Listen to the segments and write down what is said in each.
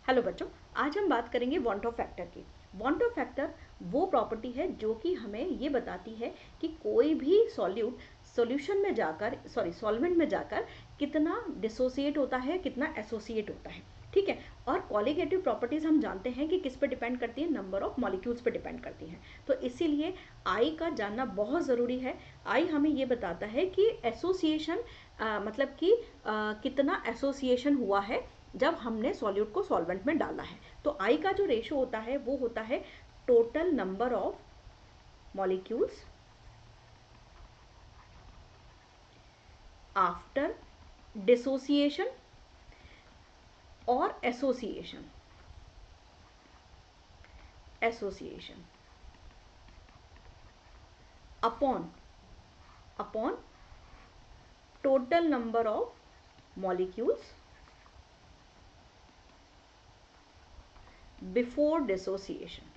Hello बच्चों, आज हम बात करेंगे वांट ऑफ फैक्टर की। वांट ऑफ फैक्टर वो प्रॉपर्टी है जो कि हमें ये बताती है कि कोई भी सॉल्यूशन में जाकर सॉल्वेंट में जाकर कितना डिसोसिएट होता है, कितना एसोसिएट होता है। ठीक है। और कॉलिगेटिव प्रॉपर्टीज हम जानते हैं कि किस पे डिपेंड करती है, नंबर ऑफ मॉलिक्यूल्स पे डिपेंड करती हैं। तो इसीलिए आई का जानना बहुत ज़रूरी है। आई हमें ये बताता है कि एसोसिएशन मतलब कि कितना एसोसिएशन हुआ है जब हमने सॉल्यूट को सॉल्वेंट में डाला है। तो आई का जो रेशो होता है वो होता है total number of molecules after dissociation और association upon total number of molecules before dissociation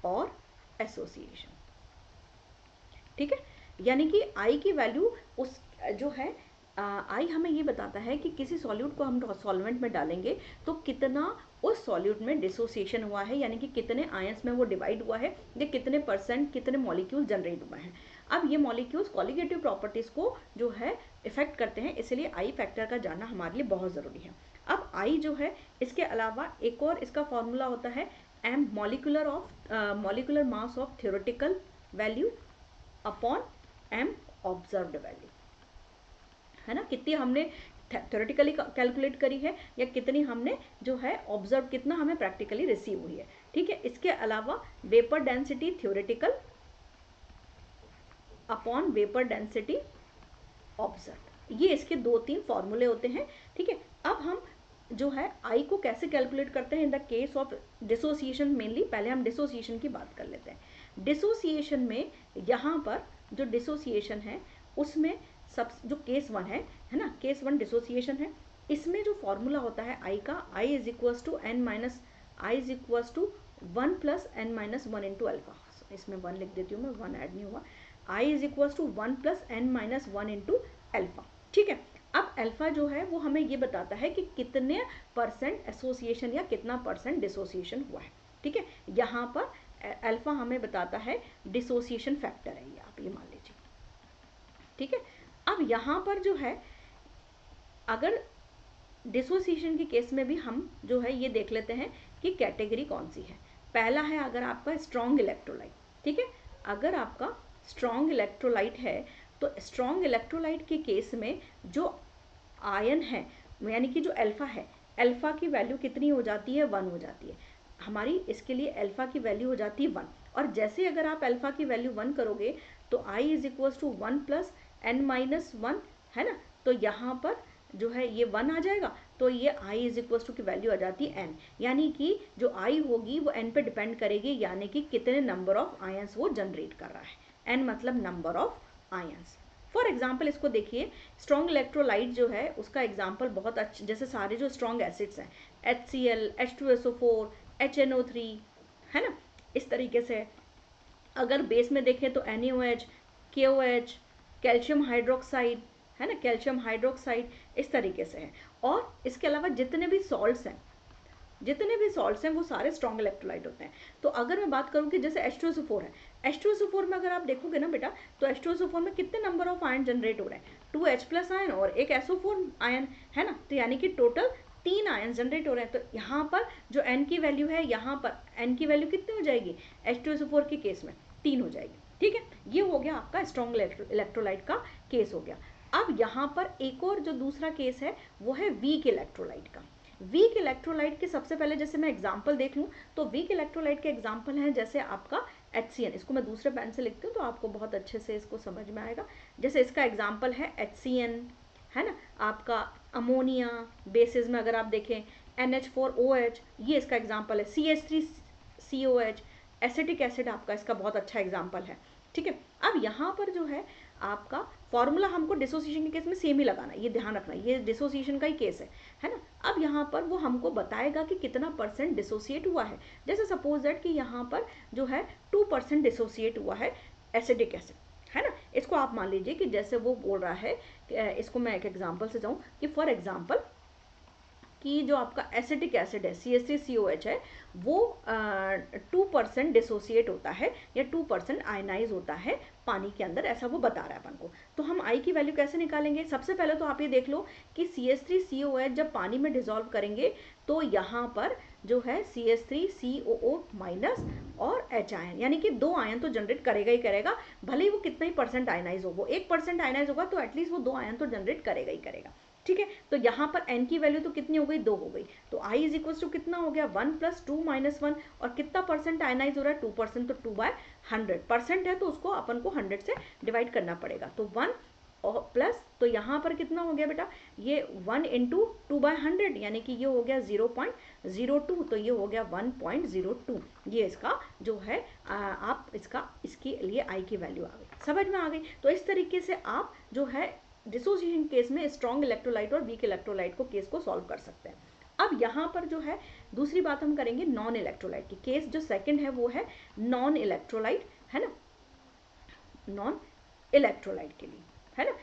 और एसोसिएशन। ठीक है। यानी कि आई की वैल्यू उस जो है आई हमें ये बताता है कि किसी सॉल्यूट को हम सॉल्वेंट में डालेंगे तो कितना उस सॉल्यूट में डिसोसिएशन हुआ है, यानी कि कितने आयंस में वो डिवाइड हुआ है या कितने परसेंट, कितने मॉलिक्यूल जनरेट हुआ है। अब ये मॉलिक्यूल्स कॉलिगेटिव प्रॉपर्टीज को जो है इफेक्ट करते हैं, इसलिए आई फैक्टर का जानना हमारे लिए बहुत ज़रूरी है। अब आई जो है, इसके अलावा एक और इसका फॉर्मूला होता है M molecular mass of theoretical value upon M observed value, है ना। कितनी हमने थ्योरेटिकली कैलकुलेट करी है या कितनी हमने जो है ऑब्जर्व, कितना हमें प्रैक्टिकली रिसीव हुई है। ठीक है। इसके अलावा vapour density theoretical upon vapour density observe, ये इसके 2-3 फॉर्मूले होते हैं। ठीक है। अब हम जो है आई को कैसे कैलकुलेट करते हैं in the case of dissociation. Mainly पहले हम डिसोसिएशन की बात कर लेते हैं। डिसोसिएशन में यहाँ पर जो डिसोसिएशन है उसमें सब जो केस 1 है ना, केस 1 डिसोसिएशन है। इसमें जो फॉर्मूला होता है आई का, I is equals to N minus I is equals to 1 plus N minus 1 into alpha. इसमें 1 लिख देती हूँ मैं, 1 ऐड नहीं हुआ। I is equals to 1 plus N minus 1 into alpha. ठीक है। अब अल्फा जो है वो हमें ये बताता है कि कितने परसेंट एसोसिएशन या कितना परसेंट डिसोसिएशन हुआ है। ठीक है। यहाँ पर अल्फा हमें बताता है डिसोसिएशन फैक्टर है, ये आप ये मान लीजिए। ठीक है। अब यहाँ पर जो है, अगर डिसोसिएशन के केस में भी हम जो है ये देख लेते हैं कि कैटेगरी कौन सी है। पहला है अगर आपका स्ट्रॉन्ग इलेक्ट्रोलाइट। ठीक है। अगर आपका स्ट्रॉन्ग इलेक्ट्रोलाइट है तो स्ट्रॉन्ग इलेक्ट्रोलाइट के केस में जो आयन है, यानी कि जो अल्फा है, अल्फा की वैल्यू कितनी हो जाती है, 1 हो जाती है हमारी। इसके लिए अल्फा की वैल्यू हो जाती है 1। और जैसे अगर आप अल्फा की वैल्यू 1 करोगे तो I is equals to 1 plus N minus 1, है ना। तो यहाँ पर जो है ये 1 आ जाएगा, तो ये आई इज इक्वल्स टू की वैल्यू आ जाती है एन। यानी कि जो आई होगी वो एन पे डिपेंड करेगी, यानी कि कितने नंबर ऑफ आयंस वो जनरेट कर रहा है। एन मतलब number of ions. For example इसको देखिए, स्ट्रॉन्ग इलेक्ट्रोलाइट जो है उसका एग्जाम्पल बहुत अच्छा, जैसे सारे जो स्ट्रॉन्ग एसिड्स हैं HCl, H2SO4, HNO3, है ना, इस तरीके से। अगर बेस में देखें तो NaOH, KOH, कैल्शियम हाइड्रोक्साइड, है ना, कैल्शियम हाइड्रोक्साइड, इस तरीके से है। और इसके अलावा जितने भी सॉल्ट्स हैं वो सारे स्ट्रॉन्ग इलेक्ट्रोलाइट होते हैं। तो अगर मैं बात करूं कि जैसे H2SO4 है, H2SO4 में अगर आप देखोगे ना बेटा, तो H2SO4 में कितने नंबर ऑफ आयन जनरेट हो रहे हैं, 2H प्लस आयन और एक SO4 आयन, है ना। तो यानी कि टोटल 3 आयन जनरेट हो रहे हैं। तो यहाँ पर जो N की वैल्यू है, यहाँ पर N की वैल्यू कितनी हो जाएगी, H2SO4 के केस में 3 हो जाएगी। ठीक है। ये हो गया आपका स्ट्रॉन्ग इलेक्ट्रोलाइट का केस हो गया। अब यहाँ पर एक और जो दूसरा केस है वो है वीक इलेक्ट्रोलाइट का। वीक इलेक्ट्रोलाइट के सबसे पहले जैसे मैं एग्जांपल देख लूँ तो वीक इलेक्ट्रोलाइट के एग्जांपल हैं जैसे आपका HCN। इसको मैं दूसरे पेन से लिखती हूँ तो आपको बहुत अच्छे से इसको समझ में आएगा। जैसे इसका एग्जांपल है HCN, है ना। आपका अमोनिया बेसिस में अगर आप देखें NH4OH, ये इसका एग्जांपल है। CH3COH, एसिटिक एसिड आपका इसका बहुत अच्छा एग्जांपल है। ठीक है। अब यहाँ पर जो है आपका फॉर्मूला हमको डिसोसिएशन के केस में सेम ही लगाना है, ये ध्यान रखना, ये डिसोसिएशन का ही केस है ना। अब यहाँ पर वो हमको बताएगा कि कितना परसेंट डिसोसिएट हुआ है। जैसे सपोज दैट कि यहाँ पर जो है 2% डिसोसिएट हुआ है एसिडिक एसिड, है ना। इसको आप मान लीजिए कि जैसे वो बोल रहा है, इसको मैं एक एग्जांपल से जाऊं कि फॉर एग्जांपल कि जो आपका एसिटिक एसिड है CH3COH है वो 2% डिसोसिएट होता है या 2% आयनाइज होता है पानी के अंदर, ऐसा वो बता रहा है अपन को। तो हम आई की वैल्यू कैसे निकालेंगे? सबसे पहले तो आप ये देख लो कि CH3COH जब पानी में डिजोल्व करेंगे तो यहाँ पर जो है CH3COO माइनस और H आयन, यानी कि 2 आयन तो जनरेट करेगा ही करेगा, भले ही वो कितना ही परसेंट आयनाइज हो, वो 1% आयनाइज होगा तो एटलीस्ट वो 2 आयन तो जनरेट करेगा ही करेगा। ठीक है, तो यहाँ पर n की वैल्यू तो कितनी हो गई? 2 हो गई। तो I इज इक्वल टू कितना हो गया? 1 प्लस 2 माइनस 1, और कितना परसेंट आयनाइज हो रहा है? 2%, तो 2/100% है तो उसको अपन को 100 से डिवाइड करना पड़ेगा। तो 1 और प्लस, तो यहाँ पर कितना हो गया बेटा? ये 1 इंटू 2/100, यानी कि ये हो गया 0.02, तो ये हो गया 1.02। ये इसका जो है आप इसके लिए I की वैल्यू आ गई, समझ में आ गई। तो इस तरीके से आप जो है डिसोसिएशन केस में स्ट्रॉन्ग इलेक्ट्रोलाइट और वीक इलेक्ट्रोलाइट को केस को सॉल्व कर सकते हैं। अब यहाँ पर जो है दूसरी बात हम करेंगे नॉन इलेक्ट्रोलाइट की। केस जो सेकंड है वो है नॉन इलेक्ट्रोलाइट, है ना, नॉन इलेक्ट्रोलाइट के लिए, है ना।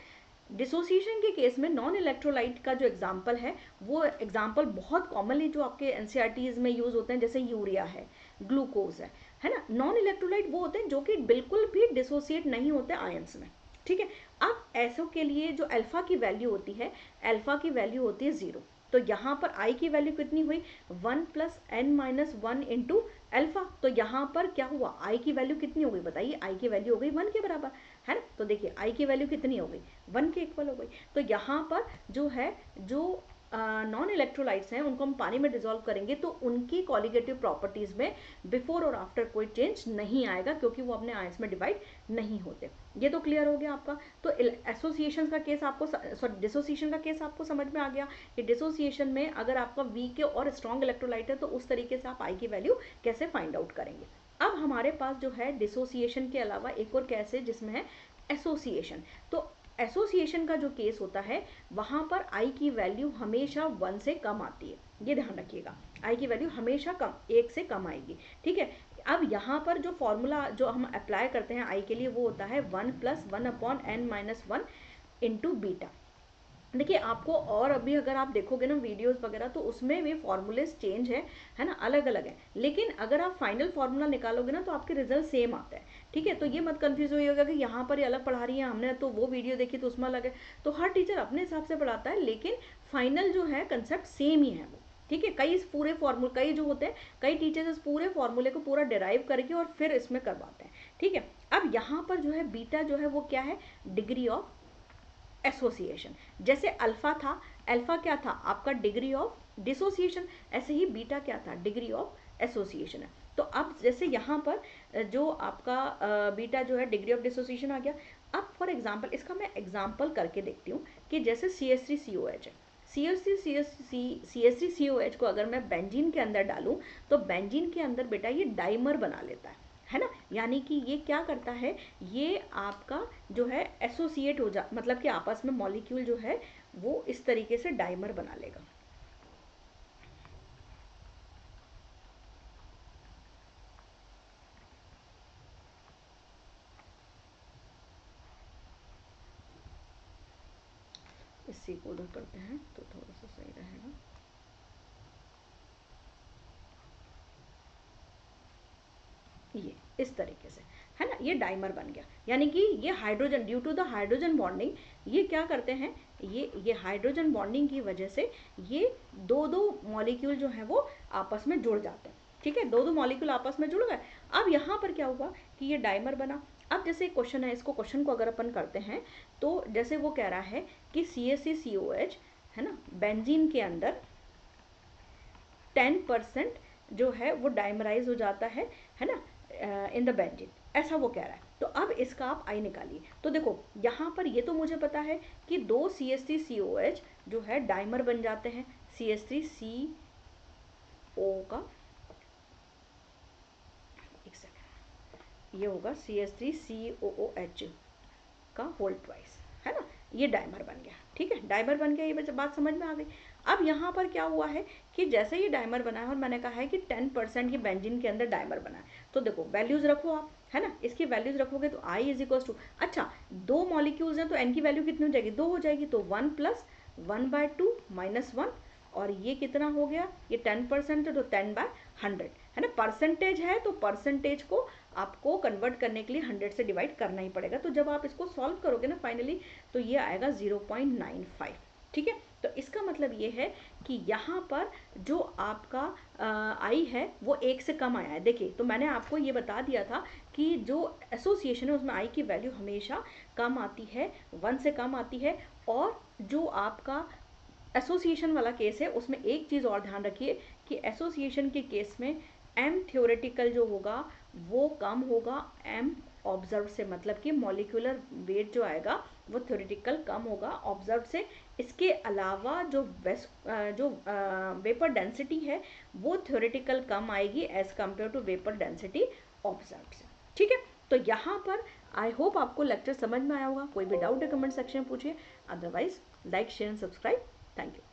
डिसोसिएशन के केस में नॉन इलेक्ट्रोलाइट का जो एग्जाम्पल है वो एग्जाम्पल बहुत कॉमनली जो आपके एनसीईआरटीज में यूज होते हैं, जैसे यूरिया है, ग्लूकोज है ना। नॉन इलेक्ट्रोलाइट वो होते हैं जो कि बिल्कुल भी डिसोसिएट नहीं होते आयंस में, ठीक है। अब ऐसो के लिए जो अल्फा की वैल्यू होती है, अल्फा की वैल्यू होती है 0, तो यहाँ पर आई की वैल्यू कितनी हुई? 1 plus n minus 1 into alpha. तो यहाँ पर क्या हुआ? आई की वैल्यू कितनी हो गई बताइए? आई की वैल्यू हो गई 1 के बराबर, है ना। तो देखिए आई की वैल्यू कितनी हो गई? 1 के इक्वल हो गई। तो यहाँ पर जो है जो नॉन इलेक्ट्रोलाइट्स हैं उनको हम पानी में डिजोल्व करेंगे तो उनकी कॉलिगेटिव प्रॉपर्टीज में बिफोर और आफ्टर कोई चेंज नहीं आएगा, क्योंकि वो अपने आयंस में डिवाइड नहीं होते। ये तो क्लियर हो गया आपका। तो एसोसिएशन का केस आपको, सॉरी डिसोसिएशन का केस आपको समझ में आ गया कि डिसोसिएशन में अगर आपका वीक और स्ट्रॉन्ग इलेक्ट्रोलाइट है तो उस तरीके से आप आई की वैल्यू कैसे फाइंड आउट करेंगे। अब हमारे पास जो है डिसोसिएशन के अलावा एक और केस है जिसमें है एसोसिएशन। तो एसोसिएशन का जो केस होता है वहां पर आई की वैल्यू हमेशा 1 से कम आती है, ये ध्यान रखिएगा। आई की वैल्यू हमेशा कम, 1 से कम आएगी, ठीक है। अब यहाँ पर जो फॉर्मूला जो हम अप्लाई करते हैं आई के लिए वो होता है 1 plus 1 upon n minus 1 into beta. देखिए आपको, और अभी अगर आप देखोगे ना वीडियोस वगैरह तो उसमें भी फॉर्मूलेस चेंज है ना, अलग अलग है, लेकिन अगर आप फाइनल फार्मूला निकालोगे ना तो आपके रिजल्ट सेम आता है, ठीक है। तो ये मत कंफ्यूज होइएगा कि यहाँ पर ये अलग पढ़ा रही है, हमने तो वो वीडियो देखी तो उसमें अलग है। तो हर टीचर अपने हिसाब से पढ़ाता है, लेकिन फाइनल जो है कंसेप्ट सेम ही है वो, ठीक है। कई इस पूरे फॉर्मूले, कई जो होते हैं कई टीचर्स इस पूरे फॉर्मूले को पूरा डिराइव करके और फिर इसमें करवाते हैं, ठीक है। अब यहाँ पर जो है बीटा जो है वो क्या है? Degree of association. जैसे अल्फा था, अल्फा क्या था? आपका डिग्री ऑफ डिसोसिएशन, ऐसे ही बीटा क्या था? डिग्री ऑफ एसोसिएशन है। तो अब जैसे यहाँ पर जो आपका बीटा जो है डिग्री ऑफ डिसोसिएशन आ गया। अब फॉर एग्जांपल इसका मैं एग्जांपल करके देखती हूँ कि जैसे CH3COH है, CH3COH को अगर मैं बेंजीन के अंदर डालूं तो बेंजीन के अंदर बेटा ये डाइमर बना लेता है ना। यानी कि ये क्या करता है? ये आपका जो है एसोसिएट हो जा, मतलब कि आपस में मॉलिक्यूल जो है वो इस तरीके से डाइमर बना लेगा। इसी को उधर करते हैं तो थोड़ा सा सही रहेगा। ये इस तरीके से, है ना, ये डाइमर बन गया। यानी कि ये hydrogen, due to the hydrogen bonding, ये क्या करते हैं? ये हाइड्रोजन बॉन्डिंग की वजह से ये दो दो मॉलिक्यूल जो है वो आपस में जुड़ जाते हैं, ठीक है। दो दो मॉलिक्यूल आपस में जुड़ गए। अब यहाँ पर क्या हुआ कि ये डाइमर बना। अब जैसे क्वेश्चन है, इसको क्वेश्चन को अगर अपन करते हैं तो जैसे वो कह रहा है कि CH3COH है ना, बेंजीन के अंदर 10% जो है वो डाइमराइज हो जाता है ना, इन द बेंजीन, ऐसा वो कह रहा है। तो अब इसका आप आई निकालिए। तो देखो यहाँ पर ये तो मुझे पता है कि 2 CH3COH जो है डाइमर बन जाते हैं, CH3CO का, एक सेकेंड, ये होगा CH3COOH का होल ट्वाइस, है ना, ये डाइमर बन गया, ठीक है। डाइमर बन गया, ये बात समझ में आ गई। अब यहाँ पर क्या हुआ है कि जैसे ये डाइमर बना है और मैंने कहा है कि 10% ये बेंजीन के अंदर डाइमर बना है, तो देखो वैल्यूज रखो आप, है ना, इसकी वैल्यूज रखोगे तो आई इज इक्वल टू, अच्छा 2 मॉलिक्यूल्स हैं तो एन की वैल्यू कितनी हो जाएगी, 2 हो जाएगी, तो 1 प्लस 1/2 माइनस 1, और ये कितना हो गया, ये 10% है तो 10/100, है ना, परसेंटेज है तो परसेंटेज को आपको कन्वर्ट करने के लिए 100 से डिवाइड करना ही पड़ेगा। तो जब आप इसको सॉल्व करोगे ना फाइनली, तो ये आएगा 0.95, ठीक है। तो इसका मतलब ये है कि यहाँ पर जो आपका आई है वो 1 से कम आया है। देखिए तो मैंने आपको ये बता दिया था कि जो एसोसिएशन है उसमें आई की वैल्यू हमेशा कम आती है, 1 से कम आती है। और जो आपका एसोसिएशन वाला केस है उसमें एक चीज़ और ध्यान रखिए कि एसोसिएशन के केस में एम थ्योरेटिकल जो होगा वो कम होगा एम ऑब्जर्व से, मतलब कि मॉलिक्यूलर वेट जो आएगा वो थ्योरेटिकल कम होगा ऑब्जर्व से। इसके अलावा जो वेपर डेंसिटी है वो थ्योरेटिकल कम आएगी as compare to vapour density observe से, ठीक है। तो यहाँ पर आई होप आपको लेक्चर समझ में आया होगा। कोई भी डाउट है कमेंट सेक्शन में पूछिए, otherwise like share and subscribe. Thank you.